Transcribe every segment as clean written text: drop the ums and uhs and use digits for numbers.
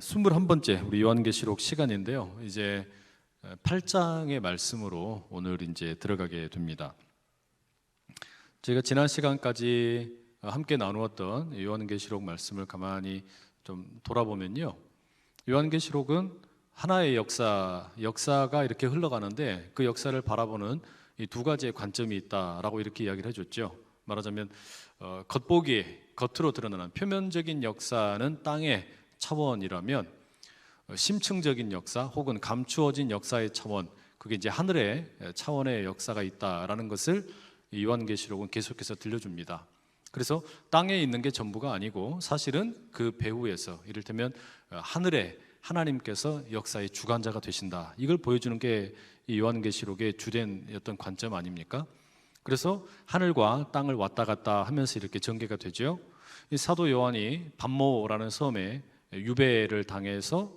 21번째 우리 요한계시록 시간인데요. 이제 8장의 말씀으로 오늘 이제 들어가게 됩니다. 저희가 지난 시간까지 함께 나누었던 요한계시록 말씀을 가만히 좀 돌아보면요, 요한계시록은 하나의 역사가 이렇게 흘러가는데 그 역사를 바라보는 이 두 가지의 관점이 있다라고 이렇게 이야기를 해줬죠. 말하자면 겉으로 드러나는 표면적인 역사는 땅의 차원이라면 심층적인 역사 혹은 감추어진 역사의 차원, 그게 이제 하늘의 차원의 역사가 있다라는 것을 요한계시록은 계속해서 들려줍니다. 그래서 땅에 있는 게 전부가 아니고 사실은 그 배후에서, 이를테면 하늘에 하나님께서 역사의 주관자가 되신다, 이걸 보여주는 게 이 요한계시록의 주된 어떤 관점 아닙니까? 그래서 하늘과 땅을 왔다 갔다 하면서 이렇게 전개가 되죠. 이 사도 요한이 반모라는 섬에 유배를 당해서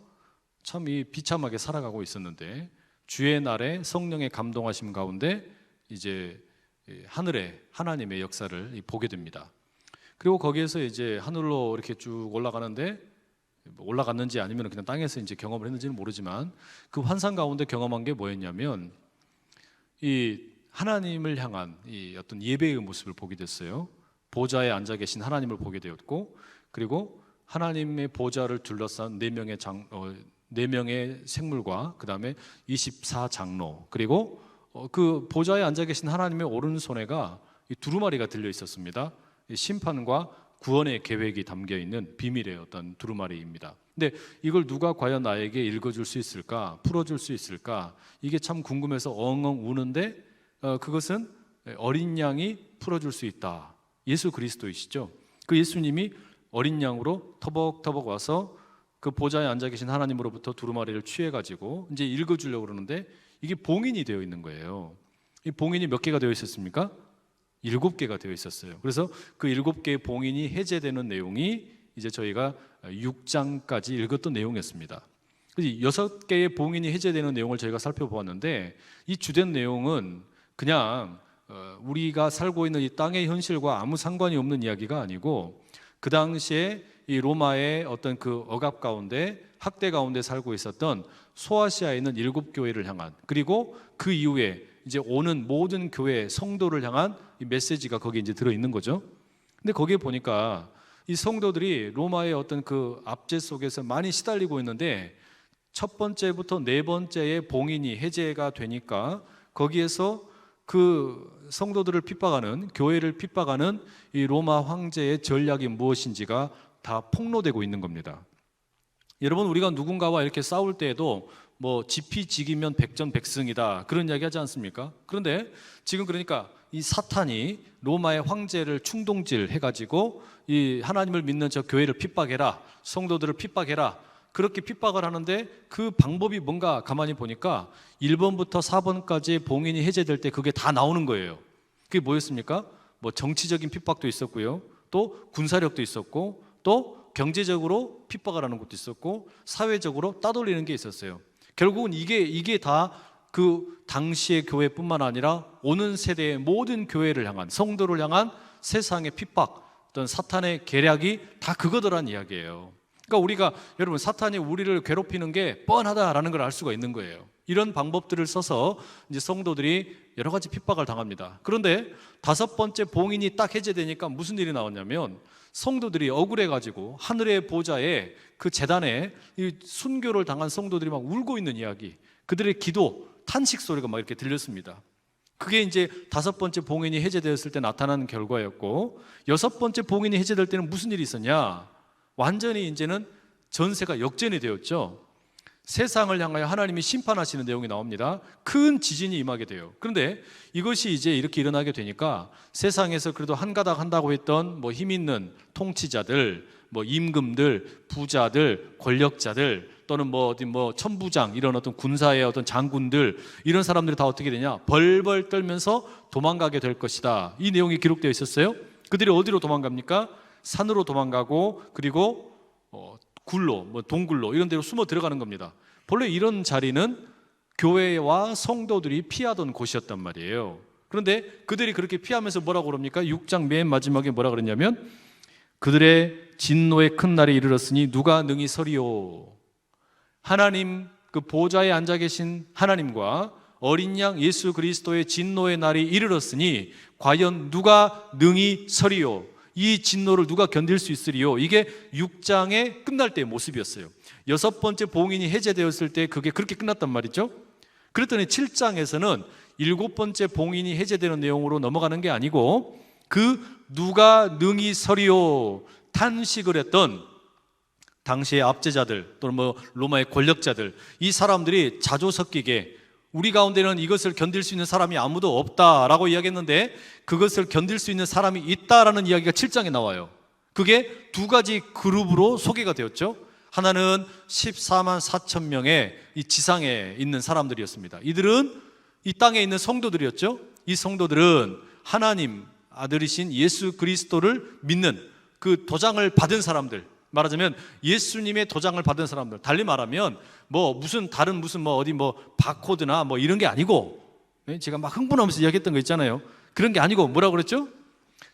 참 이 비참하게 살아가고 있었는데, 주의 날에 성령의 감동하심 가운데 이제 하늘에 하나님의 역사를 보게 됩니다. 그리고 거기에서 이제 하늘로 이렇게 쭉 올라가는데, 올라갔는지 아니면 그냥 땅에서 이제 경험을 했는지는 모르지만 그 환상 가운데 경험한 게 뭐였냐면 이 하나님을 향한 이 어떤 예배의 모습을 보게 됐어요. 보좌에 앉아 계신 하나님을 보게 되었고, 그리고 하나님의 보좌를 둘러싼 네 명의 생물과 그 다음에 24장로, 그리고 그 보좌에 앉아 계신 하나님의 오른손에가 이 두루마리가 들려 있었습니다. 이 심판과 구원의 계획이 담겨 있는 비밀의 어떤 두루마리입니다. 근데 이걸 누가 과연 나에게 읽어줄 수 있을까, 풀어줄 수 있을까, 이게 참 궁금해서 엉엉 우는데 그것은 어린 양이 풀어줄 수 있다. 예수 그리스도이시죠. 그 예수님이 어린 양으로 터벅터벅 와서 그 보좌에 앉아 계신 하나님으로부터 두루마리를 취해가지고 이제 읽어주려고 그러는데 이게 봉인이 되어 있는 거예요. 이 봉인이 몇 개가 되어 있었습니까? 7개가 되어 있었어요. 그래서 그 7개의 봉인이 해제되는 내용이 이제 저희가 6장까지 읽었던 내용이었습니다. 그래서 6개의 봉인이 해제되는 내용을 저희가 살펴보았는데, 이 주된 내용은 그냥 우리가 살고 있는 이 땅의 현실과 아무 상관이 없는 이야기가 아니고, 그 당시에 이 로마의 어떤 그 억압 가운데, 학대 가운데 살고 있었던 소아시아에 있는 7교회를 향한, 그리고 그 이후에 이제 오는 모든 교회 성도를 향한 이 메시지가 거기에 이제 들어 있는 거죠. 근데 거기에 보니까 이 성도들이 로마의 어떤 그 압제 속에서 많이 시달리고 있는데, 첫 번째부터 네 번째의 봉인이 해제가 되니까 거기에서 그 성도들을 핍박하는, 교회를 핍박하는 이 로마 황제의 전략이 무엇인지가 다 폭로되고 있는 겁니다. 여러분, 우리가 누군가와 이렇게 싸울 때에도 뭐 지피지기면 백전백승이다, 그런 이야기 하지 않습니까? 그런데 지금 그러니까 이 사탄이 로마의 황제를 충동질 해가지고 이 하나님을 믿는 저 교회를 핍박해라, 성도들을 핍박해라, 그렇게 핍박을 하는데 그 방법이 뭔가 가만히 보니까 1번부터 4번까지의 봉인이 해제될 때 그게 다 나오는 거예요. 그게 뭐였습니까? 뭐 정치적인 핍박도 있었고요, 또 군사력도 있었고, 또 경제적으로 핍박을 하는 것도 있었고, 사회적으로 따돌리는 게 있었어요. 결국은 이게 다 그 당시의 교회뿐만 아니라 오는 세대의 모든 교회를 향한, 성도를 향한 세상의 핍박, 어떤 사탄의 계략이 다 그거더란 이야기예요. 그러니까 우리가, 여러분, 사탄이 우리를 괴롭히는 게 뻔하다라는 걸 알 수가 있는 거예요. 이런 방법들을 써서 이제 성도들이 여러 가지 핍박을 당합니다. 그런데 5번째 봉인이 딱 해제되니까 무슨 일이 나왔냐면, 성도들이 억울해가지고 하늘의 보좌에 그 제단에 이 순교를 당한 성도들이 막 울고 있는 이야기, 그들의 기도, 탄식 소리가 막 이렇게 들렸습니다. 그게 이제 5번째 봉인이 해제되었을 때 나타나는 결과였고, 6번째 봉인이 해제될 때는 무슨 일이 있었냐? 완전히 이제는 전세가 역전이 되었죠. 세상을 향하여 하나님이 심판하시는 내용이 나옵니다. 큰 지진이 임하게 돼요. 그런데 이것이 이제 이렇게 일어나게 되니까 세상에서 그래도 한가닥 한다고 했던 뭐 힘 있는 통치자들, 뭐 임금들, 부자들, 권력자들, 또는 뭐 어디 뭐 천부장, 이런 어떤 군사의 어떤 장군들, 이런 사람들이 다 어떻게 되냐? 벌벌 떨면서 도망가게 될 것이다. 이 내용이 기록되어 있었어요. 그들이 어디로 도망갑니까? 산으로 도망가고, 그리고 굴로, 뭐 동굴로, 이런 데로 숨어 들어가는 겁니다. 본래 이런 자리는 교회와 성도들이 피하던 곳이었단 말이에요. 그런데 그들이 그렇게 피하면서 뭐라고 그럽니까? 6장 맨 마지막에 뭐라 그랬냐면, 그들의 진노의 큰 날이 이르렀으니 누가 능히 서리요. 하나님 그 보좌에 앉아 계신 하나님과 어린 양 예수 그리스도의 진노의 날이 이르렀으니 과연 누가 능히 서리요? 이 진노를 누가 견딜 수 있으리요? 이게 6장의 끝날 때의 모습이었어요. 6번째 봉인이 해제되었을 때 그게 그렇게 끝났단 말이죠. 그랬더니 7장에서는 7번째 봉인이 해제되는 내용으로 넘어가는 게 아니고 그 누가 능히 서리요 탄식을 했던 당시의 압제자들 또는 뭐 로마의 권력자들, 이 사람들이 자조 섞이게 우리 가운데는 이것을 견딜 수 있는 사람이 아무도 없다라고 이야기했는데 그것을 견딜 수 있는 사람이 있다라는 이야기가 7장에 나와요. 그게 두 가지 그룹으로 소개가 되었죠. 하나는 14만 4천 명의 이 지상에 있는 사람들이었습니다. 이들은 이 땅에 있는 성도들이었죠. 이 성도들은 하나님 아들이신 예수 그리스도를 믿는 그 도장을 받은 사람들, 말하자면 예수님의 도장을 받은 사람들, 달리 말하면 뭐 무슨 다른 무슨 뭐 어디 뭐 바코드나 뭐 이런 게 아니고, 제가 막 흥분하면서 이야기했던 거 있잖아요. 그런 게 아니고 뭐라고 그랬죠?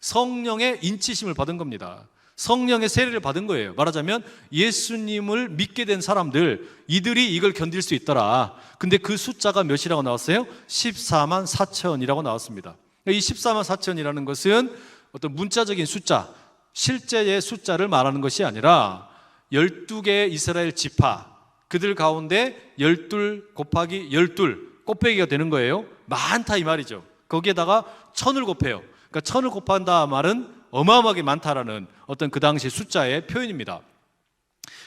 성령의 인치심을 받은 겁니다. 성령의 세례를 받은 거예요. 말하자면 예수님을 믿게 된 사람들, 이들이 이걸 견딜 수 있더라. 근데 그 숫자가 몇이라고 나왔어요? 14만 4천이라고 나왔습니다. 이 14만 4천이라는 것은 어떤 문자적인 숫자, 실제의 숫자를 말하는 것이 아니라 12개의 이스라엘 지파, 그들 가운데 12 곱하기 12 곱빼기가 되는 거예요. 많다 이 말이죠. 거기에다가 1000을 곱해요. 그러니까 1000을 곱한다 말은 어마어마하게 많다라는 어떤 그 당시 숫자의 표현입니다.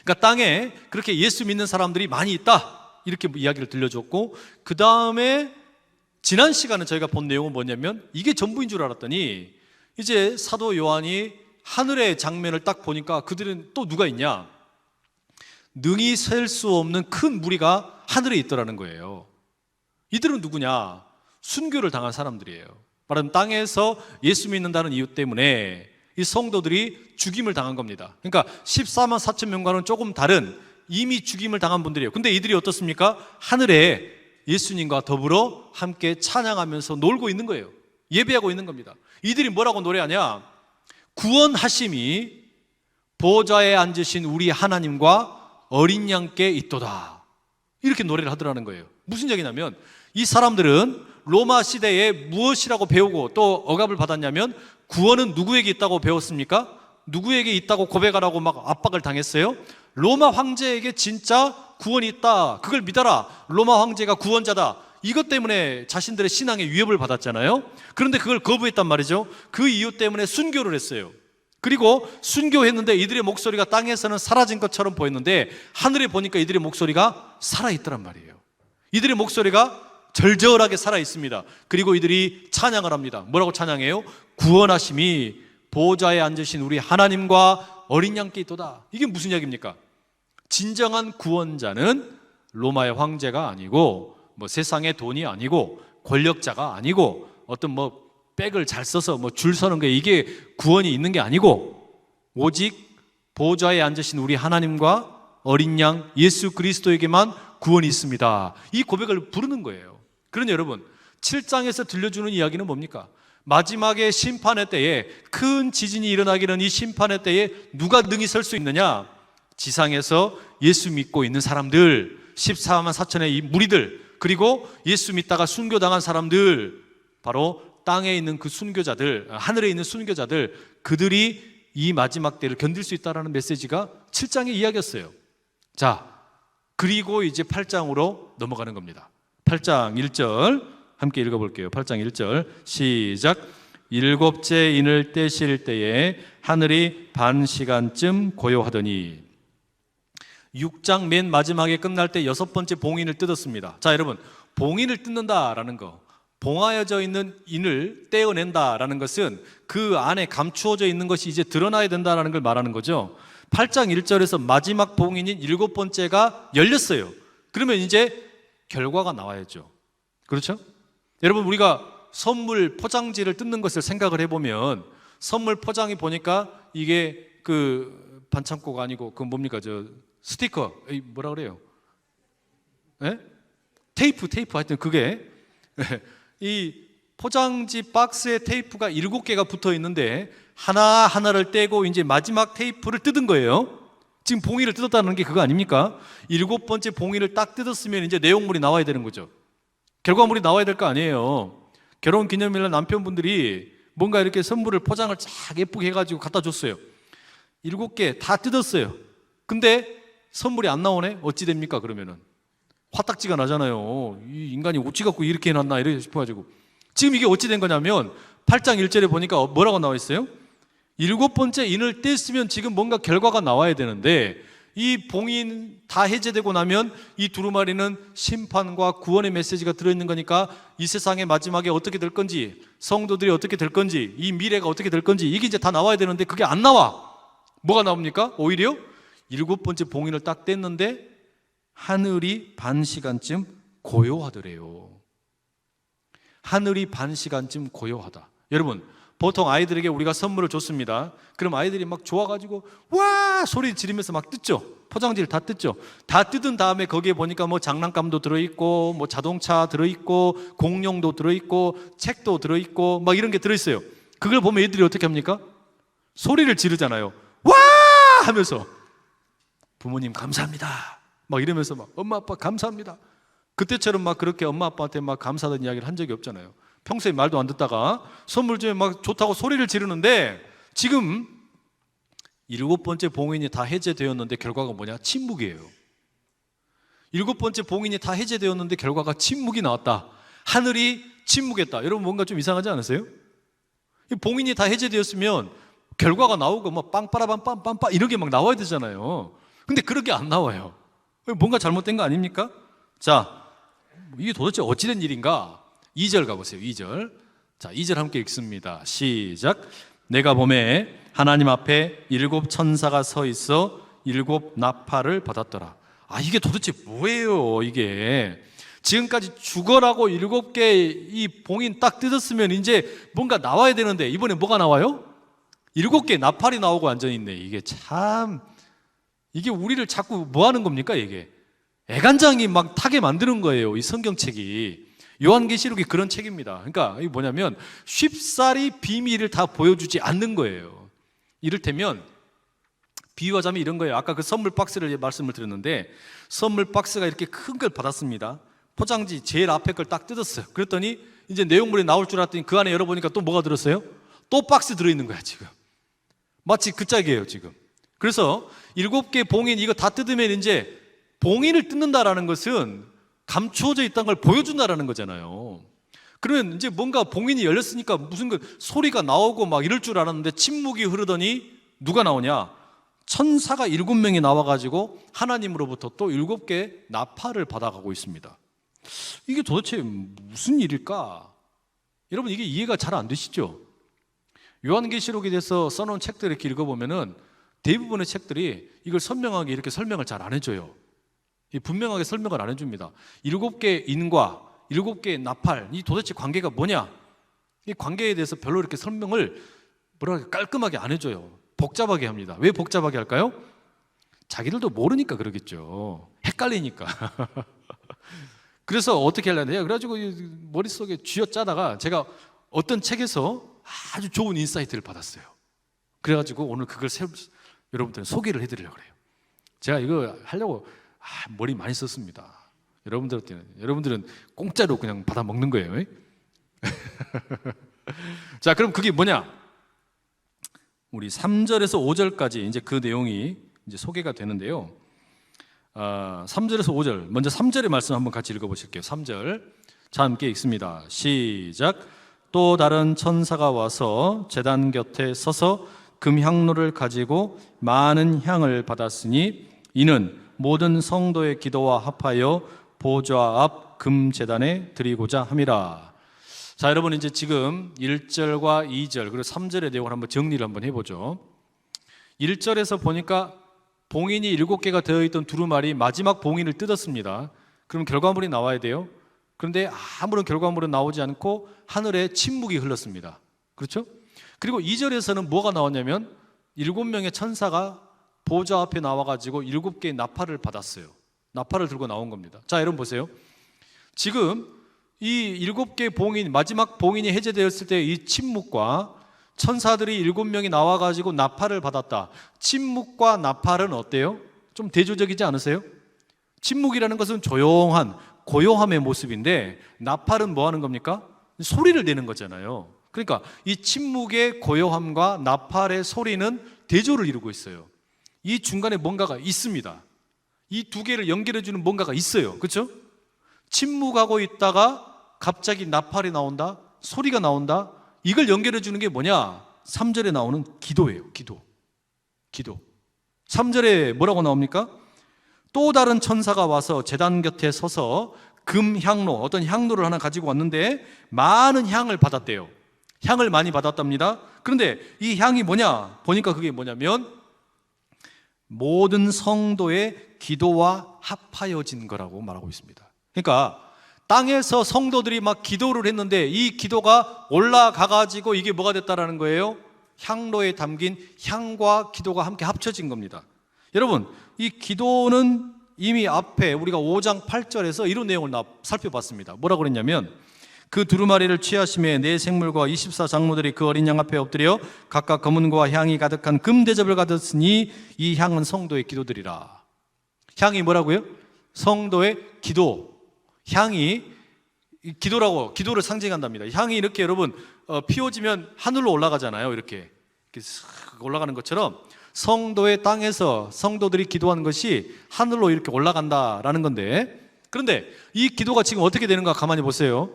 그러니까 땅에 그렇게 예수 믿는 사람들이 많이 있다, 이렇게 이야기를 들려줬고, 그 다음에 지난 시간에 저희가 본 내용은 뭐냐면 이게 전부인 줄 알았더니 이제 사도 요한이 하늘의 장면을 딱 보니까 그들은 또 누가 있냐? 능히 셀 수 없는 큰 무리가 하늘에 있더라는 거예요. 이들은 누구냐? 순교를 당한 사람들이에요. 말하자면 땅에서 예수 믿는다는 이유 때문에 이 성도들이 죽임을 당한 겁니다. 그러니까 14만 4천 명과는 조금 다른 이미 죽임을 당한 분들이에요. 근데 이들이 어떻습니까? 하늘에 예수님과 더불어 함께 찬양하면서 놀고 있는 거예요. 예배하고 있는 겁니다. 이들이 뭐라고 노래하냐? 구원하심이 보좌에 앉으신 우리 하나님과 어린 양께 있도다, 이렇게 노래를 하더라는 거예요. 무슨 얘기냐면 이 사람들은 로마 시대에 무엇이라고 배우고 또 억압을 받았냐면 구원은 누구에게 있다고 배웠습니까? 누구에게 있다고 고백하라고 막 압박을 당했어요? 로마 황제에게 진짜 구원이 있다, 그걸 믿어라, 로마 황제가 구원자다, 이것 때문에 자신들의 신앙에 위협을 받았잖아요. 그런데 그걸 거부했단 말이죠. 그 이유 때문에 순교를 했어요. 그리고 순교했는데 이들의 목소리가 땅에서는 사라진 것처럼 보였는데 하늘에 보니까 이들의 목소리가 살아있더란 말이에요. 이들의 목소리가 절절하게 살아있습니다. 그리고 이들이 찬양을 합니다. 뭐라고 찬양해요? 구원하심이 보좌에 앉으신 우리 하나님과 어린 양께 있도다. 이게 무슨 이야기입니까? 진정한 구원자는 로마의 황제가 아니고 뭐 세상의 돈이 아니고 권력자가 아니고 어떤 뭐 백을 잘 써서 뭐 줄 서는 게 이게 구원이 있는 게 아니고 오직 보좌에 앉으신 우리 하나님과 어린 양 예수 그리스도에게만 구원이 있습니다. 이 고백을 부르는 거예요. 그러니 여러분, 7장에서 들려주는 이야기는 뭡니까? 마지막에 심판의 때에, 큰 지진이 일어나기는 이 심판의 때에 누가 능히 설 수 있느냐? 지상에서 예수 믿고 있는 사람들, 14만 4천의 이 무리들, 그리고 예수 믿다가 순교당한 사람들, 바로 땅에 있는 그 순교자들, 하늘에 있는 순교자들, 그들이 이 마지막 때를 견딜 수 있다는 메시지가 7장의 이야기였어요. 자, 그리고 이제 8장으로 넘어가는 겁니다. 8장 1절 함께 읽어볼게요. 8장 1절 시작. 일곱째 인을 떼실 때에 하늘이 반 시간쯤 고요하더니. 6장 맨 마지막에 끝날 때 6번째 봉인을 뜯었습니다. 자, 여러분, 봉인을 뜯는다라는 거, 봉하여져 있는 인을 떼어낸다라는 것은 그 안에 감추어져 있는 것이 이제 드러나야 된다라는 걸 말하는 거죠. 8장 1절에서 마지막 봉인인 7번째가 열렸어요. 그러면 이제 결과가 나와야죠. 그렇죠? 여러분, 우리가 선물 포장지를 뜯는 것을 생각을 해보면 선물 포장이 보니까 이게 그 반창고가 아니고 그 뭡니까? 저 스티커, 뭐라 그래요? 예? 테이프 하여튼 그게 이 포장지 박스에 테이프가 7개가 붙어 있는데 하나하나를 떼고 이제 마지막 테이프를 뜯은 거예요. 지금 봉인을 뜯었다는 게 그거 아닙니까? 7번째 봉인을 딱 뜯었으면 이제 내용물이 나와야 되는 거죠. 결과물이 나와야 될 거 아니에요. 결혼 기념일날 남편분들이 뭔가 이렇게 선물을 포장을 쫙 예쁘게 해가지고 갖다 줬어요. 7개 다 뜯었어요. 근데 선물이 안 나오네? 어찌 됩니까 그러면은? 화딱지가 나잖아요. 이 인간이 어찌 갖고 이렇게 해놨나 이래 싶어가지고. 지금 이게 어찌 된 거냐면 8장 1절에 보니까 뭐라고 나와 있어요? 7번째 인을 뗐으면 지금 뭔가 결과가 나와야 되는데 이 봉인 다 해제되고 나면 이 두루마리는 심판과 구원의 메시지가 들어있는 거니까 이 세상의 마지막에 어떻게 될 건지, 성도들이 어떻게 될 건지, 이 미래가 어떻게 될 건지 이게 이제 다 나와야 되는데 그게 안 나와. 뭐가 나옵니까? 오히려 7번째 봉인을 딱 뗐는데 하늘이 반 시간쯤 고요하더래요. 하늘이 반 시간쯤 고요하다. 여러분, 보통 아이들에게 우리가 선물을 줬습니다. 그럼 아이들이 막 좋아가지고 와 소리 지르면서 막 뜯죠. 포장지를 다 뜯죠. 다 뜯은 다음에 거기에 보니까 뭐 장난감도 들어있고 뭐 자동차 들어있고 공룡도 들어있고 책도 들어있고 막 이런 게 들어있어요. 그걸 보면 애들이 어떻게 합니까? 소리를 지르잖아요. 와 하면서 부모님 감사합니다 막 이러면서 막 엄마 아빠 감사합니다. 그때처럼 막 그렇게 엄마 아빠한테 막 감사하다는 이야기를 한 적이 없잖아요. 평소에 말도 안 듣다가 선물 주면 막 좋다고 소리를 지르는데 지금 7번째 봉인이 다 해제되었는데 결과가 뭐냐? 침묵이에요. 7번째 봉인이 다 해제되었는데 결과가 침묵이 나왔다. 하늘이 침묵했다. 여러분 뭔가 좀 이상하지 않으세요? 봉인이 다 해제되었으면 결과가 나오고 막 빵빠라밤 빰빰빰 이런 게 막 나와야 되잖아요. 근데 그렇게 안 나와요. 뭔가 잘못된 거 아닙니까? 자, 이게 도대체 어찌된 일인가? 2절 가보세요. 2절. 자, 2절 함께 읽습니다. 시작. 내가 보매 하나님 앞에 7 천사가 서 있어 7 나팔을 받았더라. 아, 이게 도대체 뭐예요, 이게? 지금까지 죽어라고 7개 이 봉인 딱 뜯었으면 이제 뭔가 나와야 되는데 이번에 뭐가 나와요? 7개 나팔이 나오고 앉아있네. 이게 참, 이게 우리를 자꾸 뭐 하는 겁니까, 이게? 애간장이 막 타게 만드는 거예요, 이 성경책이. 요한계시록이 그런 책입니다. 그러니까 이게 뭐냐면 쉽사리 비밀을 다 보여주지 않는 거예요. 이를테면 비유하자면 이런 거예요. 아까 그 선물 박스를 말씀을 드렸는데 선물 박스가 이렇게 큰 걸 받았습니다. 포장지 제일 앞에 걸 딱 뜯었어요. 그랬더니 이제 내용물이 나올 줄 알았더니 그 안에 열어보니까 또 뭐가 들었어요? 또 박스 들어있는 거야 지금. 마치 그 짝이에요 지금. 그래서 7개 봉인 이거 다 뜯으면 이제 봉인을 뜯는다라는 것은 감추어져 있다는 걸 보여준다라는 거잖아요. 그러면 이제 뭔가 봉인이 열렸으니까 무슨 그 소리가 나오고 막 이럴 줄 알았는데 침묵이 흐르더니 누가 나오냐? 천사가 7명이 나와가지고 하나님으로부터 또 7개 나팔을 받아가고 있습니다. 이게 도대체 무슨 일일까? 여러분 이게 이해가 잘 안 되시죠? 요한계시록에 대해서 써놓은 책들 이렇게 읽어보면은 대부분의 책들이 이걸 선명하게 이렇게 설명을 잘 안 해줘요. 분명하게 설명을 안 해줍니다. 7개 인과 7개의 나팔, 이 도대체 관계가 뭐냐? 이 관계에 대해서 별로 이렇게 설명을 뭐랄까 깔끔하게 안 해줘요. 복잡하게 합니다. 왜 복잡하게 할까요? 자기들도 모르니까 그러겠죠. 헷갈리니까. 그래서 어떻게 하려냐? 그래가지고 머릿속에 쥐어짜다가 제가 어떤 책에서 아주 좋은 인사이트를 받았어요. 그래가지고 오늘 그걸 여러분들 소개를 해드리려고 그래요. 제가 이거 하려고 머리 많이 썼습니다. 여러분들은 공짜로 그냥 받아 먹는 거예요. 자, 그럼 그게 뭐냐? 우리 3절에서 5절까지 이제 그 내용이 이제 소개가 되는데요. 3절에서 5절, 먼저 3절의 말씀 한번 같이 읽어보실게요. 3절, 자 함께 읽습니다. 시작. 또 다른 천사가 와서 제단 곁에 서서 금향로를 가지고 많은 향을 받았으니 이는 모든 성도의 기도와 합하여 보좌 앞 금제단에 드리고자 함이라. 자, 여러분 이제 지금 1절과 2절 그리고 3절의 내용을 한번 정리를 한번 해보죠. 1절에서 보니까 봉인이 7개가 되어있던 두루마리 마지막 봉인을 뜯었습니다. 그럼 결과물이 나와야 돼요. 그런데 아무런 결과물은 나오지 않고 하늘에 침묵이 흘렀습니다. 그렇죠? 그리고 2절에서는 뭐가 나왔냐면 7명의 천사가 보좌 앞에 나와가지고 7개의 나팔을 받았어요. 나팔을 들고 나온 겁니다. 자, 여러분 보세요. 지금 이 7개 봉인, 마지막 봉인이 해제되었을 때 이 침묵과 천사들이 7명이 나와가지고 나팔을 받았다. 침묵과 나팔은 어때요? 좀 대조적이지 않으세요? 침묵이라는 것은 조용한 고요함의 모습인데 나팔은 뭐 하는 겁니까? 소리를 내는 거잖아요. 그러니까 이 침묵의 고요함과 나팔의 소리는 대조를 이루고 있어요. 이 중간에 뭔가가 있습니다. 이 두 개를 연결해주는 뭔가가 있어요. 그렇죠? 침묵하고 있다가 갑자기 나팔이 나온다, 소리가 나온다. 이걸 연결해주는 게 뭐냐? 3절에 나오는 기도예요. 기도. 3절에 뭐라고 나옵니까? 또 다른 천사가 와서 제단 곁에 서서 금향로, 어떤 향로를 하나 가지고 왔는데 많은 향을 받았대요. 향을 많이 받았답니다. 그런데 이 향이 뭐냐? 보니까 그게 뭐냐면 모든 성도의 기도와 합하여진 거라고 말하고 있습니다. 그러니까 땅에서 성도들이 막 기도를 했는데 이 기도가 올라가가지고 이게 뭐가 됐다라는 거예요? 향로에 담긴 향과 기도가 함께 합쳐진 겁니다. 여러분, 이 기도는 이미 앞에 우리가 5장 8절에서 이런 내용을 살펴봤습니다. 뭐라고 그랬냐면 그 두루마리를 취하심에 네 생물과 24장로들이 그 어린 양 앞에 엎드려 각각 검은과 향이 가득한 금대접을 가졌으니 이 향은 성도의 기도들이라. 향이 뭐라고요? 성도의 기도. 향이 기도를 상징한답니다. 향이 이렇게 여러분 피워지면 하늘로 올라가잖아요. 이렇게 쓱 올라가는 것처럼 성도의 땅에서 성도들이 기도하는 것이 하늘로 이렇게 올라간다라는 건데, 그런데 이 기도가 지금 어떻게 되는가 가만히 보세요.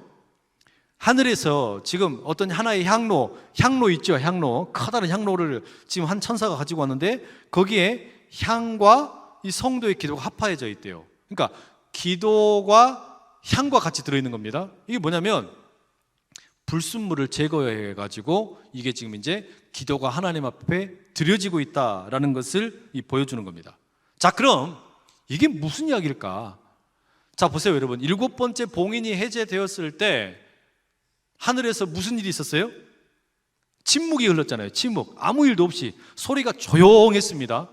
하늘에서 지금 어떤 하나의 향로 있죠. 향로, 커다란 향로를 지금 한 천사가 가지고 왔는데 거기에 향과 이 성도의 기도가 합하여져 있대요. 그러니까 기도가 향과 같이 들어있는 겁니다. 이게 뭐냐면 불순물을 제거해 가지고 이게 지금 이제 기도가 하나님 앞에 드려지고 있다라는 것을 보여주는 겁니다. 자, 그럼 이게 무슨 이야기일까? 자, 보세요 여러분. 7번째 봉인이 해제되었을 때 하늘에서 무슨 일이 있었어요? 침묵이 흘렀잖아요. 침묵. 아무 일도 없이 소리가 조용했습니다.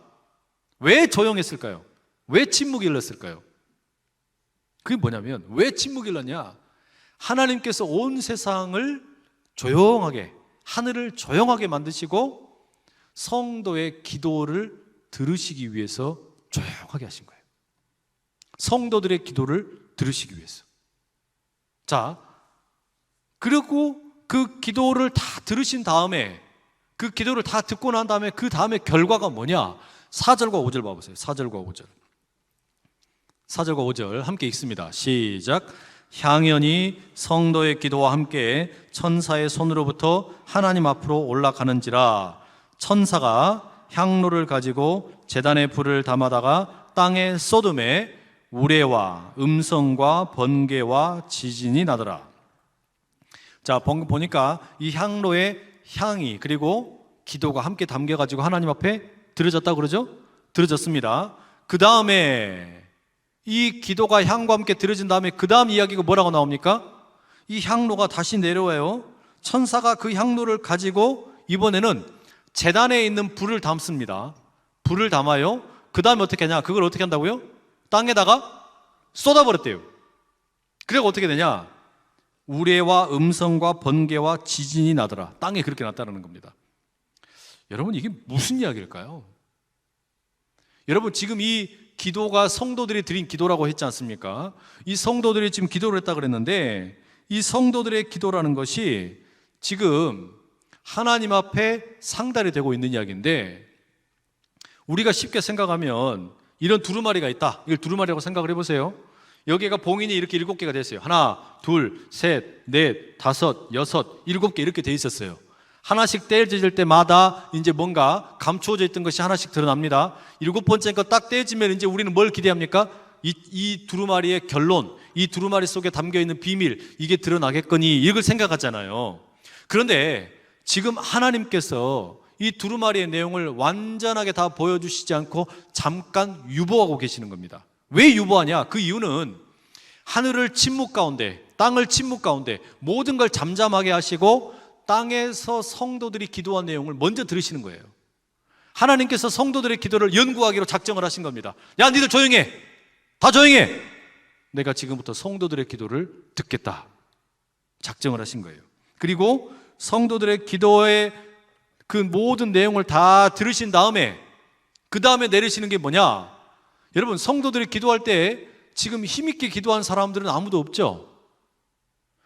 왜 조용했을까요? 왜 침묵이 흘렀을까요? 그게 뭐냐면 왜 침묵이 흘렀냐? 하나님께서 온 세상을 조용하게, 하늘을 조용하게 만드시고 성도의 기도를 들으시기 위해서 조용하게 하신 거예요. 성도들의 기도를 들으시기 위해서. 자, 그리고 그 기도를 다 들으신 다음에, 그 기도를 다 듣고 난 다음에 그 다음에 결과가 뭐냐? 4절과 5절 봐보세요. 4절과 5절. 4절과 5절 함께 읽습니다. 시작. 향연이 성도의 기도와 함께 천사의 손으로부터 하나님 앞으로 올라가는지라. 천사가 향로를 가지고 제단에 불을 담아다가 땅에 쏟음에 우레와 음성과 번개와 지진이 나더라. 자, 보니까 이 향로의 향이 그리고 기도가 함께 담겨가지고 하나님 앞에 들어졌다고 그러죠? 들어졌습니다. 그 다음에 이 기도가 향과 함께 들어진 다음에 그 다음 이야기가 뭐라고 나옵니까? 이 향로가 다시 내려와요. 천사가 그 향로를 가지고 이번에는 제단에 있는 불을 담습니다. 불을 담아요. 그 다음에 어떻게 하냐? 그걸 어떻게 한다고요? 땅에다가 쏟아버렸대요. 그리고 어떻게 되냐? 우레와 음성과 번개와 지진이 나더라. 땅에 그렇게 났다는 겁니다. 여러분, 이게 무슨 이야기일까요? 여러분, 지금 이 기도가 성도들이 드린 기도라고 했지 않습니까? 이 성도들이 지금 기도를 했다고 그랬는데 이 성도들의 기도라는 것이 지금 하나님 앞에 상달이 되고 있는 이야기인데, 우리가 쉽게 생각하면 이런 두루마리가 있다. 이걸 두루마리라고 생각을 해보세요. 여기가 봉인이 이렇게 7개가 됐어요. 하나, 둘, 셋, 넷, 다섯, 여섯, 7개 이렇게 돼 있었어요. 하나씩 떼어질 때마다 이제 뭔가 감추어져 있던 것이 하나씩 드러납니다. 7번째 거 딱 떼어지면 이제 우리는 뭘 기대합니까? 이 두루마리의 결론, 이 두루마리 속에 담겨있는 비밀, 이게 드러나겠거니 이걸 생각하잖아요. 그런데 지금 하나님께서 이 두루마리의 내용을 완전하게 다 보여주시지 않고 잠깐 유보하고 계시는 겁니다. 왜 유보하냐? 그 이유는 하늘을 침묵 가운데, 땅을 침묵 가운데 모든 걸 잠잠하게 하시고 땅에서 성도들이 기도한 내용을 먼저 들으시는 거예요. 하나님께서 성도들의 기도를 연구하기로 작정을 하신 겁니다. 야, 니들 조용해. 다 조용해. 내가 지금부터 성도들의 기도를 듣겠다. 작정을 하신 거예요. 그리고 성도들의 기도의 그 모든 내용을 다 들으신 다음에 그 다음에 내리시는 게 뭐냐? 여러분, 성도들이 기도할 때 지금 힘있게 기도한 사람들은 아무도 없죠?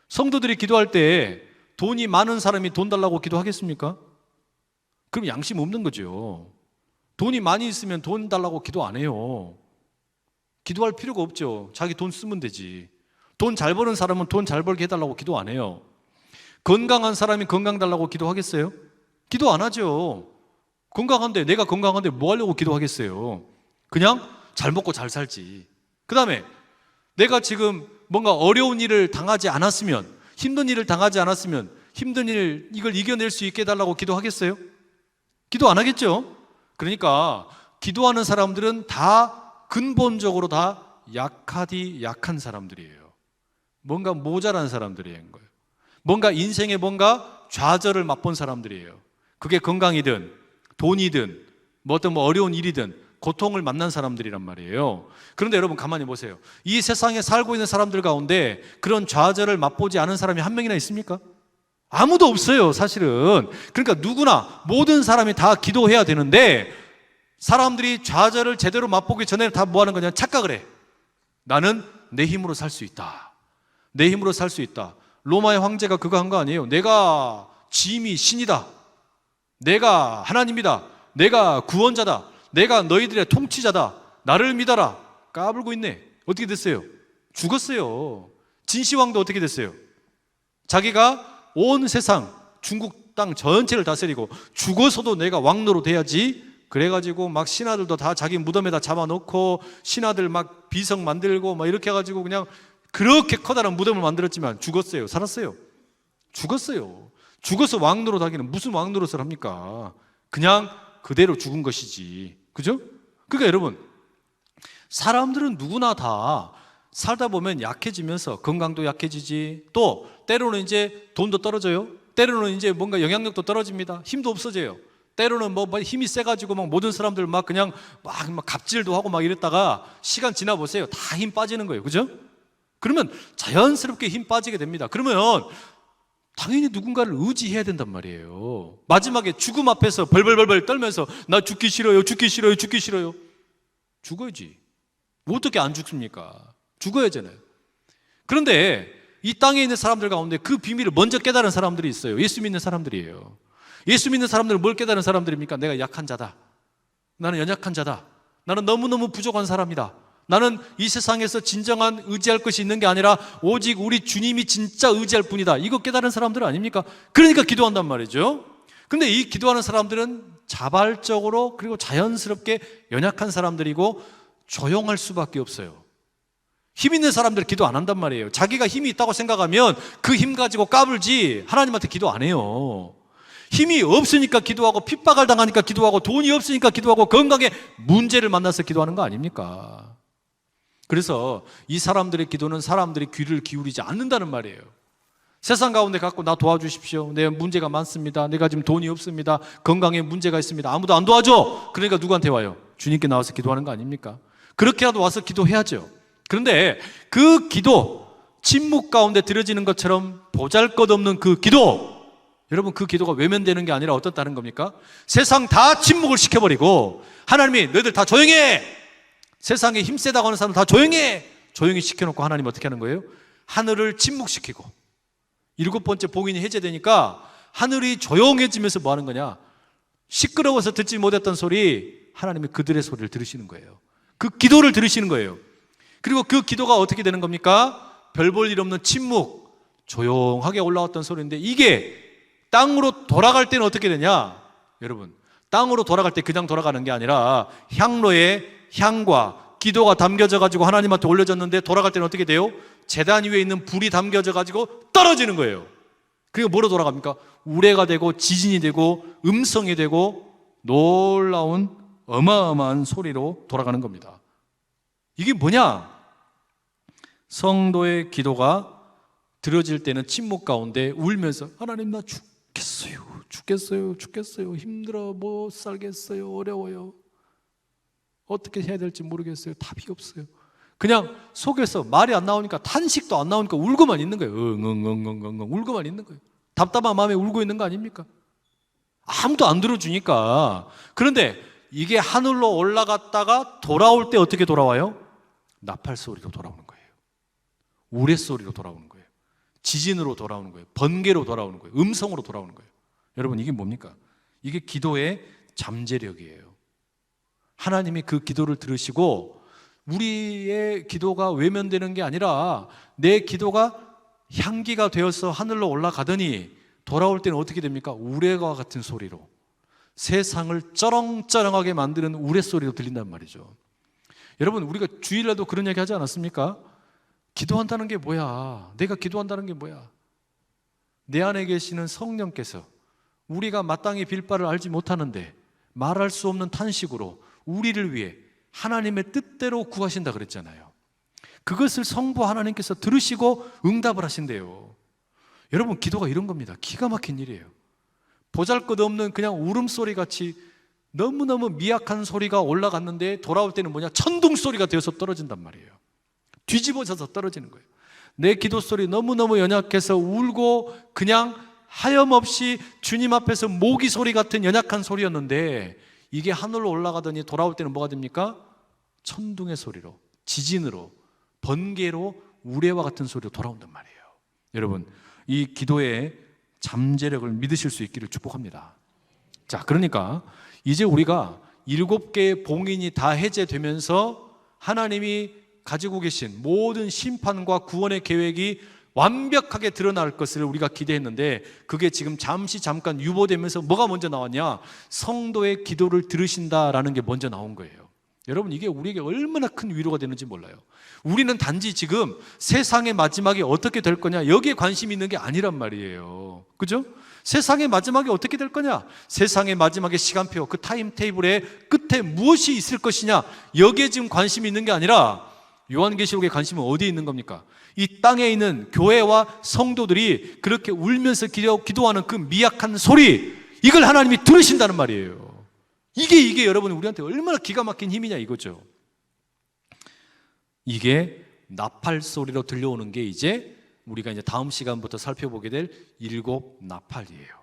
성도들이 기도할 때 돈이 많은 사람이 돈 달라고 기도하겠습니까? 그럼 양심 없는 거죠. 돈이 많이 있으면 돈 달라고 기도 안 해요. 기도할 필요가 없죠. 자기 돈 쓰면 되지. 돈 잘 버는 사람은 돈 잘 벌게 해달라고 기도 안 해요. 건강한 사람이 건강 달라고 기도하겠어요? 기도 안 하죠. 건강한데, 내가 건강한데 뭐 하려고 기도하겠어요? 그냥 잘 먹고 잘 살지. 그 다음에 내가 지금 뭔가 어려운 일을 당하지 않았으면, 힘든 일을 당하지 않았으면 힘든 일, 이걸 이겨낼 수 있게 해달라고 기도하겠어요? 기도 안 하겠죠? 그러니까 기도하는 사람들은 다 근본적으로 다 약한 사람들이에요. 뭔가 모자란 사람들인 거예요. 뭔가 인생에 뭔가 좌절을 맛본 사람들이에요. 그게 건강이든 돈이든 뭐 어떤 어려운 일이든 고통을 만난 사람들이란 말이에요. 그런데 여러분 가만히 보세요. 이 세상에 살고 있는 사람들 가운데 그런 좌절을 맛보지 않은 사람이 한 명이나 있습니까? 아무도 없어요, 사실은. 그러니까 누구나, 모든 사람이 다 기도해야 되는데 사람들이 좌절을 제대로 맛보기 전에 다 뭐 하는 거냐? 착각을 해. 나는 내 힘으로 살 수 있다. 내 힘으로 살 수 있다. 로마의 황제가 그거 한 거 아니에요. 내가 짐이 신이다. 내가 하나님이다. 내가 구원자다. 내가 너희들의 통치자다. 나를 믿어라. 까불고 있네. 어떻게 됐어요? 죽었어요. 진시황도 어떻게 됐어요? 자기가 온 세상, 중국 땅 전체를 다스리고 죽어서도 내가 왕노로 돼야지. 그래가지고 막 신하들도 다 자기 무덤에다 잡아놓고 신하들 막 비석 만들고 막 이렇게 해가지고 그냥 그렇게 커다란 무덤을 만들었지만 죽었어요. 살았어요? 죽었어요. 죽어서 왕노릇 하기는 무슨 왕노릇을 합니까? 그냥 그대로 죽은 것이지. 그죠? 그러니까 여러분, 사람들은 누구나 다 살다 보면 약해지면서 건강도 약해지지, 또 때로는 이제 돈도 떨어져요. 때로는 이제 뭔가 영향력도 떨어집니다. 힘도 없어져요. 때로는 뭐 힘이 세가지고 막 모든 사람들 막 그냥 막 갑질도 하고 막 이랬다가 시간 지나 보세요. 다 힘 빠지는 거예요. 그죠? 그러면 자연스럽게 힘 빠지게 됩니다. 그러면 당연히 누군가를 의지해야 된단 말이에요. 마지막에 죽음 앞에서 벌벌벌벌 떨면서 나 죽기 싫어요, 죽기 싫어요, 죽기 싫어요. 죽어야지. 어떻게 안 죽습니까? 죽어야잖아요. 그런데 이 땅에 있는 사람들 가운데 그 비밀을 먼저 깨달은 사람들이 있어요. 예수 믿는 사람들이에요. 예수 믿는 사람들은 뭘 깨달은 사람들입니까? 내가 약한 자다. 나는 연약한 자다. 나는 너무너무 부족한 사람이다. 나는 이 세상에서 진정한 의지할 것이 있는 게 아니라 오직 우리 주님이 진짜 의지할 뿐이다. 이거 깨달은 사람들 아닙니까? 그러니까 기도한단 말이죠. 근데 이 기도하는 사람들은 자발적으로 그리고 자연스럽게 연약한 사람들이고 조용할 수밖에 없어요. 힘 있는 사람들 기도 안 한단 말이에요. 자기가 힘이 있다고 생각하면 그 힘 가지고 까불지 하나님한테 기도 안 해요. 힘이 없으니까 기도하고 핍박을 당하니까 기도하고 돈이 없으니까 기도하고 건강에 문제를 만나서 기도하는 거 아닙니까? 그래서 이 사람들의 기도는 사람들이 귀를 기울이지 않는다는 말이에요. 세상 가운데 갖고 나 도와주십시오. 내 문제가 많습니다. 내가 지금 돈이 없습니다. 건강에 문제가 있습니다. 아무도 안 도와줘. 그러니까 누구한테 와요? 주님께 나와서 기도하는 거 아닙니까? 그렇게라도 와서 기도해야죠. 그런데 그 기도, 침묵 가운데 들어지는 것처럼 보잘것없는 그 기도, 여러분 그 기도가 외면되는 게 아니라 어떻다는 겁니까? 세상 다 침묵을 시켜버리고 하나님이 너희들 다 조용해! 세상에 힘세다고 하는 사람 다 조용해! 조용히 시켜놓고 하나님 어떻게 하는 거예요? 하늘을 침묵시키고 7번째 봉인이 해제되니까 하늘이 조용해지면서 뭐 하는 거냐? 시끄러워서 듣지 못했던 소리, 하나님이 그들의 소리를 들으시는 거예요. 그 기도를 들으시는 거예요. 그리고 그 기도가 어떻게 되는 겁니까? 별 볼 일 없는 침묵, 조용하게 올라왔던 소리인데 이게 땅으로 돌아갈 때는 어떻게 되냐? 여러분, 땅으로 돌아갈 때 그냥 돌아가는 게 아니라 향로에 향과 기도가 담겨져 가지고 하나님한테 올려졌는데 돌아갈 때는 어떻게 돼요? 제단 위에 있는 불이 담겨져 가지고 떨어지는 거예요. 그리고 뭐로 돌아갑니까? 우레가 되고 지진이 되고 음성이 되고 놀라운 어마어마한 소리로 돌아가는 겁니다. 이게 뭐냐? 성도의 기도가 들어질 때는 침묵 가운데 울면서 하나님 나 죽겠어요 힘들어 못 살겠어요 어려워요 어떻게 해야 될지 모르겠어요 답이 없어요 그냥 속에서 말이 안 나오니까 탄식도 안 나오니까 울고만 있는 거예요. 응응응응응 울고만 있는 거예요. 답답한 마음에 울고 있는 거 아닙니까? 아무도 안 들어주니까. 그런데 이게 하늘로 올라갔다가 돌아올 때 어떻게 돌아와요? 나팔 소리로 돌아오는 거예요. 우레소리로 돌아오는 거예요. 지진으로 돌아오는 거예요. 번개로 돌아오는 거예요. 음성으로 돌아오는 거예요. 여러분, 이게 뭡니까? 이게 기도의 잠재력이에요. 하나님이 그 기도를 들으시고 우리의 기도가 외면되는 게 아니라 내 기도가 향기가 되어서 하늘로 올라가더니 돌아올 때는 어떻게 됩니까? 우레와 같은 소리로, 세상을 쩌렁쩌렁하게 만드는 우레소리로 들린단 말이죠. 여러분, 우리가 주일날도 그런 얘기 하지 않았습니까? 기도한다는 게 뭐야? 내가 기도한다는 게 뭐야? 내 안에 계시는 성령께서 우리가 마땅히 빌 바를 알지 못하는데 말할 수 없는 탄식으로 우리를 위해 하나님의 뜻대로 구하신다 그랬잖아요. 그것을 성부 하나님께서 들으시고 응답을 하신대요. 여러분, 기도가 이런 겁니다. 기가 막힌 일이에요. 보잘것없는 그냥 울음소리 같이 너무너무 미약한 소리가 올라갔는데 돌아올 때는 뭐냐? 천둥 소리가 되어서 떨어진단 말이에요. 뒤집어져서 떨어지는 거예요. 내 기도 소리 너무너무 연약해서 울고 그냥 하염없이 주님 앞에서 모기 소리 같은 연약한 소리였는데 이게 하늘로 올라가더니 돌아올 때는 뭐가 됩니까? 천둥의 소리로, 지진으로, 번개로, 우레와 같은 소리로 돌아온단 말이에요. 여러분, 이 기도의 잠재력을 믿으실 수 있기를 축복합니다. 자, 그러니까 이제 우리가 7개의 봉인이 다 해제되면서 하나님이 가지고 계신 모든 심판과 구원의 계획이 완벽하게 드러날 것을 우리가 기대했는데 그게 지금 잠깐 유보되면서 뭐가 먼저 나왔냐? 성도의 기도를 들으신다라는 게 먼저 나온 거예요. 여러분, 이게 우리에게 얼마나 큰 위로가 되는지 몰라요. 우리는 단지 지금 세상의 마지막이 어떻게 될 거냐 여기에 관심이 있는 게 아니란 말이에요. 그죠? 세상의 마지막이 어떻게 될 거냐, 세상의 마지막의 시간표, 그 타임테이블의 끝에 무엇이 있을 것이냐, 여기에 지금 관심이 있는 게 아니라 요한계시록의 관심은 어디에 있는 겁니까? 이 땅에 있는 교회와 성도들이 그렇게 울면서 기도하는 그 미약한 소리, 이걸 하나님이 들으신다는 말이에요. 이게 여러분 우리한테 얼마나 기가 막힌 힘이냐 이거죠. 이게 나팔 소리로 들려오는 게 이제 우리가 이제 다음 시간부터 살펴보게 될 7 나팔이에요.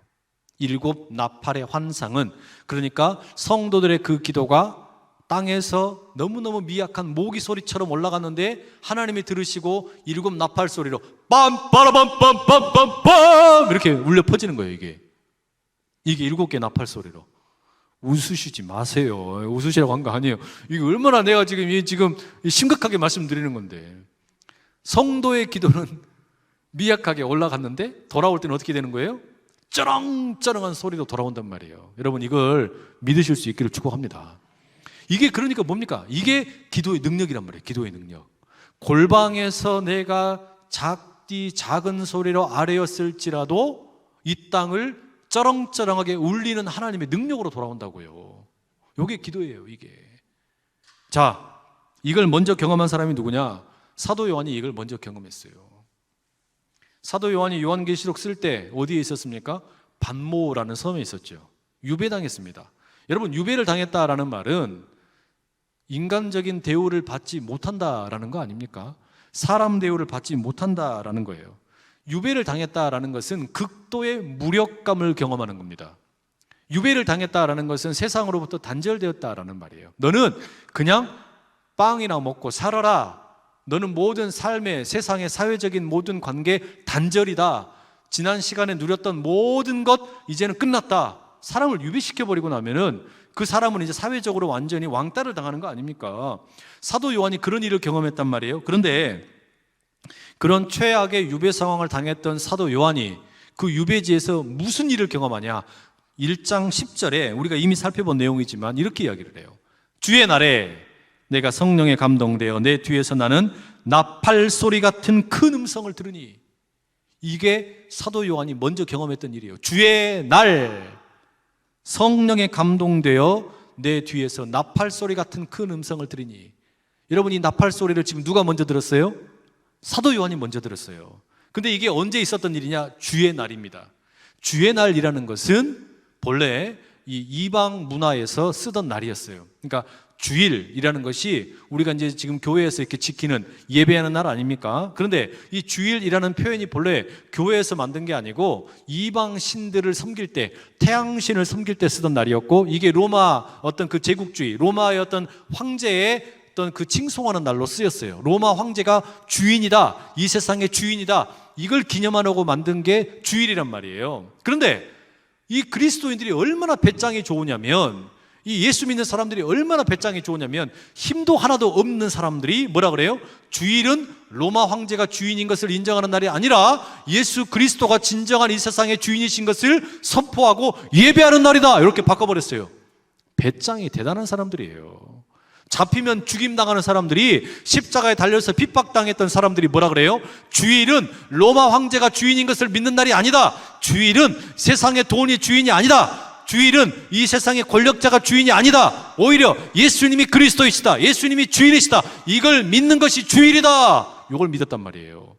7 나팔의 환상은, 그러니까 성도들의 그 기도가 땅에서 너무너무 미약한 모기 소리처럼 올라갔는데 하나님이 들으시고 7 나팔 소리로 빰빠라밤빰빰빰빰 이렇게 울려 퍼지는 거예요. 이게 7개 나팔 소리로. 웃으시지 마세요. 웃으시라고 한 거 아니에요. 이게 얼마나 내가 지금 심각하게 말씀드리는 건데, 성도의 기도는 미약하게 올라갔는데 돌아올 때는 어떻게 되는 거예요? 쩌렁쩌렁한 소리로 돌아온단 말이에요. 여러분, 이걸 믿으실 수 있기를 축복합니다. 이게 그러니까 뭡니까? 이게 기도의 능력이란 말이에요. 기도의 능력. 골방에서 내가 작은 소리로 아뢰었을지라도 이 땅을 쩌렁쩌렁하게 울리는 하나님의 능력으로 돌아온다고요. 이게 기도예요. 이게. 자, 이걸 먼저 경험한 사람이 누구냐? 사도 요한이 이걸 먼저 경험했어요. 사도 요한이 요한계시록 쓸 때 어디에 있었습니까? 반모라는 섬에 있었죠. 유배당했습니다. 여러분, 유배를 당했다라는 말은 인간적인 대우를 받지 못한다라는 거 아닙니까? 사람 대우를 받지 못한다라는 거예요. 유배를 당했다라는 것은 극도의 무력감을 경험하는 겁니다. 유배를 당했다라는 것은 세상으로부터 단절되었다라는 말이에요. 너는 그냥 빵이나 먹고 살아라. 너는 모든 삶의, 세상의 사회적인 모든 관계 단절이다. 지난 시간에 누렸던 모든 것 이제는 끝났다. 사람을 유배시켜버리고 나면은 그 사람은 이제 사회적으로 완전히 왕따를 당하는 거 아닙니까? 사도 요한이 그런 일을 경험했단 말이에요. 그런데 그런 최악의 유배 상황을 당했던 사도 요한이 그 유배지에서 무슨 일을 경험하냐? 1장 10절에 우리가 이미 살펴본 내용이지만 이렇게 이야기를 해요. 주의 날에 내가 성령에 감동되어 내 뒤에서 나는 나팔 소리 같은 큰 음성을 들으니, 이게 사도 요한이 먼저 경험했던 일이에요. 주의 날, 성령에 감동되어 내 뒤에서 나팔 소리 같은 큰 음성을 들으니. 여러분, 이 나팔 소리를 지금 누가 먼저 들었어요? 사도 요한이 먼저 들었어요. 근데 이게 언제 있었던 일이냐? 주의 날입니다. 주의 날이라는 것은 본래 이 이방 문화에서 쓰던 날이었어요. 그러니까 주일이라는 것이 우리가 이제 지금 교회에서 이렇게 지키는 예배하는 날 아닙니까? 그런데 이 주일이라는 표현이 본래 교회에서 만든 게 아니고 이방 신들을 섬길 때, 태양신을 섬길 때 쓰던 날이었고, 이게 로마 어떤 그 제국주의, 로마의 어떤 황제의 어떤 그 칭송하는 날로 쓰였어요. 로마 황제가 주인이다, 이 세상의 주인이다, 이걸 기념하려고 만든 게 주일이란 말이에요. 그런데 이 그리스도인들이 얼마나 배짱이 좋으냐면, 이 예수 믿는 사람들이 얼마나 배짱이 좋으냐면, 힘도 하나도 없는 사람들이 뭐라 그래요? 주일은 로마 황제가 주인인 것을 인정하는 날이 아니라 예수 그리스도가 진정한 이 세상의 주인이신 것을 선포하고 예배하는 날이다, 이렇게 바꿔버렸어요. 배짱이 대단한 사람들이에요. 잡히면 죽임당하는 사람들이, 십자가에 달려서 핍박당했던 사람들이 뭐라 그래요? 주일은 로마 황제가 주인인 것을 믿는 날이 아니다. 주일은 세상의 돈이 주인이 아니다. 주일은 이 세상의 권력자가 주인이 아니다. 오히려 예수님이 그리스도이시다, 예수님이 주인이시다, 이걸 믿는 것이 주일이다, 이걸 믿었단 말이에요.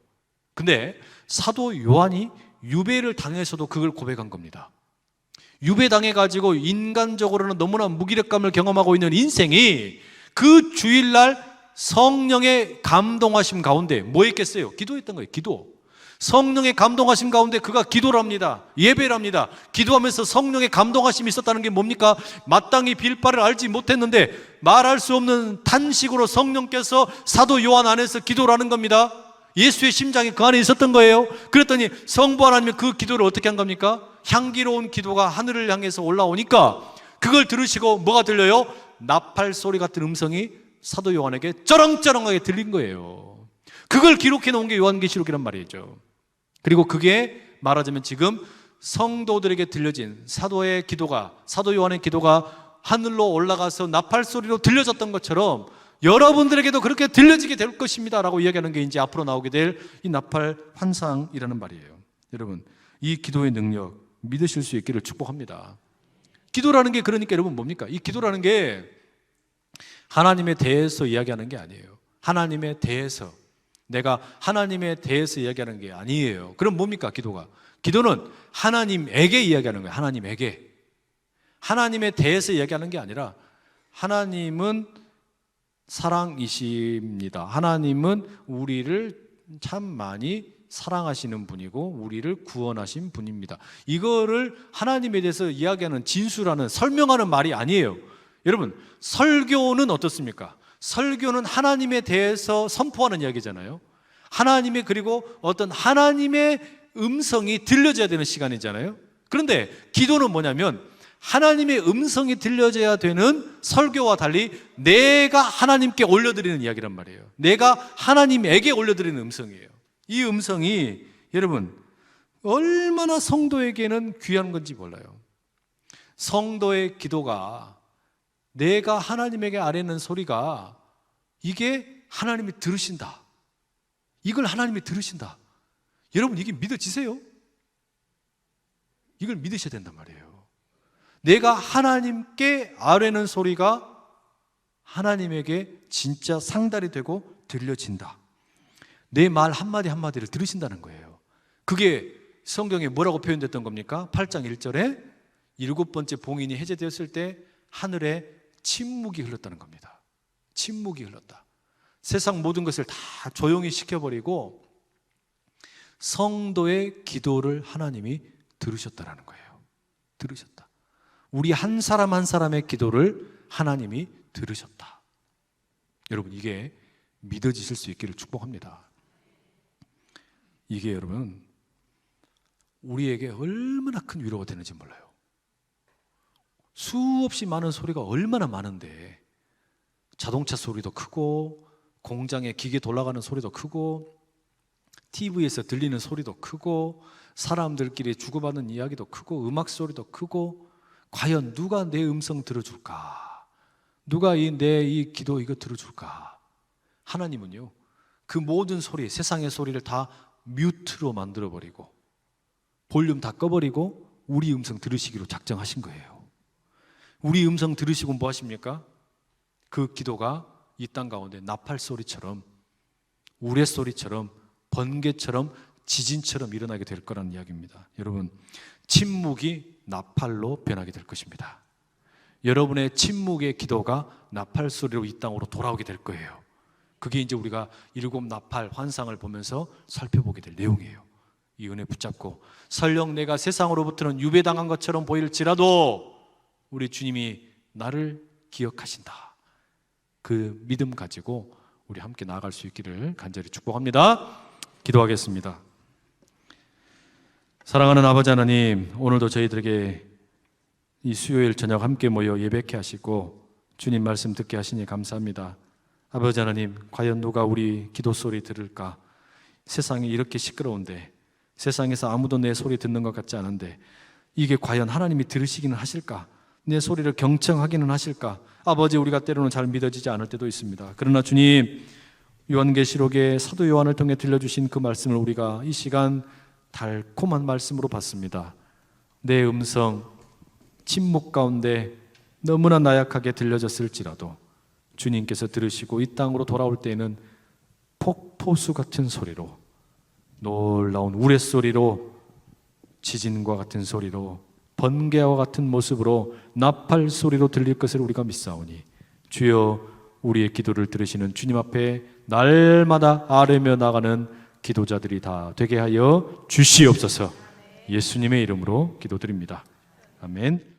근데 사도 요한이 유배를 당해서도 그걸 고백한 겁니다. 유배당해가지고 인간적으로는 너무나 무기력감을 경험하고 있는 인생이 그 주일날 성령의 감동하심 가운데 뭐 했겠어요? 기도했던 거예요. 기도. 성령의 감동하심 가운데 그가 기도를 합니다. 예배를 합니다. 기도하면서 성령의 감동하심이 있었다는 게 뭡니까? 마땅히 빌 바를 알지 못했는데 말할 수 없는 탄식으로 성령께서 사도 요한 안에서 기도를 하는 겁니다. 예수의 심장이 그 안에 있었던 거예요. 그랬더니 성부 하나님이 그 기도를 어떻게 한 겁니까? 향기로운 기도가 하늘을 향해서 올라오니까 그걸 들으시고 뭐가 들려요? 나팔 소리 같은 음성이 사도 요한에게 쩌렁쩌렁하게 들린 거예요. 그걸 기록해 놓은 게 요한계시록이란 말이죠. 그리고 그게 말하자면 지금 성도들에게 들려진 사도의 기도가, 사도 요한의 기도가 하늘로 올라가서 나팔 소리로 들려졌던 것처럼 여러분들에게도 그렇게 들려지게 될 것입니다 라고 이야기하는 게 이제 앞으로 나오게 될 이 나팔 환상이라는 말이에요. 여러분, 이 기도의 능력 믿으실 수 있기를 축복합니다. 기도라는 게 그러니까 여러분 뭡니까? 이 기도라는 게 하나님에 대해서 이야기하는 게 아니에요. 하나님에 대해서, 내가 하나님에 대해서 이야기하는 게 아니에요. 그럼 뭡니까? 기도가. 기도는 하나님에게 이야기하는 거예요. 하나님에게. 하나님에 대해서 이야기하는 게 아니라 하나님은 사랑이십니다. 하나님은 우리를 참 많이 사랑하시는 분이고 우리를 구원하신 분입니다. 이거를 하나님에 대해서 이야기하는, 진술하는, 설명하는 말이 아니에요. 여러분, 설교는 어떻습니까? 설교는 하나님에 대해서 선포하는 이야기잖아요. 하나님의, 그리고 어떤 하나님의 음성이 들려져야 되는 시간이잖아요. 그런데 기도는 뭐냐면 하나님의 음성이 들려져야 되는 설교와 달리 내가 하나님께 올려드리는 이야기란 말이에요. 내가 하나님에게 올려드리는 음성이에요. 이 음성이 여러분 얼마나 성도에게는 귀한 건지 몰라요. 성도의 기도가, 내가 하나님에게 아뢰는 소리가, 이게 하나님이 들으신다, 이걸 하나님이 들으신다. 여러분, 이게 믿어지세요? 이걸 믿으셔야 된단 말이에요. 내가 하나님께 아뢰는 소리가 하나님에게 진짜 상달이 되고 들려진다. 내 말 한마디 한마디를 들으신다는 거예요. 그게 성경에 뭐라고 표현됐던 겁니까? 8장 1절에 7번째 봉인이 해제되었을 때 하늘에 침묵이 흘렀다는 겁니다. 침묵이 흘렀다. 세상 모든 것을 다 조용히 시켜버리고 성도의 기도를 하나님이 들으셨다라는 거예요. 들으셨다. 우리 한 사람 한 사람의 기도를 하나님이 들으셨다. 여러분, 이게 믿어지실 수 있기를 축복합니다. 이게 여러분 우리에게 얼마나 큰 위로가 되는지 몰라요. 수없이 많은 소리가 얼마나 많은데, 자동차 소리도 크고 공장의 기계 돌아가는 소리도 크고 TV에서 들리는 소리도 크고 사람들끼리 주고받는 이야기도 크고 음악 소리도 크고, 과연 누가 내 음성 들어줄까? 누가 내 이 기도 이거 들어줄까? 하나님은요, 그 모든 소리, 세상의 소리를 다 뮤트로 만들어버리고 볼륨 다 꺼버리고 우리 음성 들으시기로 작정하신 거예요. 우리 음성 들으시고 뭐 하십니까? 그 기도가 이 땅 가운데 나팔 소리처럼, 우레소리처럼, 번개처럼, 지진처럼 일어나게 될 거라는 이야기입니다. 여러분, 침묵이 나팔로 변하게 될 것입니다. 여러분의 침묵의 기도가 나팔 소리로 이 땅으로 돌아오게 될 거예요. 그게 이제 우리가 일곱 나팔 환상을 보면서 살펴보게 될 내용이에요. 이 은혜 붙잡고 설령 내가 세상으로부터는 유배당한 것처럼 보일지라도 우리 주님이 나를 기억하신다. 그 믿음 가지고 우리 함께 나아갈 수 있기를 간절히 축복합니다. 기도하겠습니다. 사랑하는 아버지 하나님, 오늘도 저희들에게 이 수요일 저녁 함께 모여 예배케 하시고 주님 말씀 듣게 하시니 감사합니다. 아버지 하나님, 과연 누가 우리 기도 소리 들을까? 세상이 이렇게 시끄러운데, 세상에서 아무도 내 소리 듣는 것 같지 않은데 이게 과연 하나님이 들으시기는 하실까? 내 소리를 경청하기는 하실까? 아버지, 우리가 때로는 잘 믿어지지 않을 때도 있습니다. 그러나 주님, 요한계시록의 사도 요한을 통해 들려주신 그 말씀을 우리가 이 시간 달콤한 말씀으로 받습니다. 내 음성 침묵 가운데 너무나 나약하게 들려졌을지라도 주님께서 들으시고 이 땅으로 돌아올 때에는 폭포수 같은 소리로, 놀라운 우레소리로, 지진과 같은 소리로, 번개와 같은 모습으로, 나팔 소리로 들릴 것을 우리가 믿사오니 주여, 우리의 기도를 들으시는 주님 앞에 날마다 아뢰며 나가는 기도자들이 다 되게 하여 주시옵소서. 예수님의 이름으로 기도드립니다. 아멘.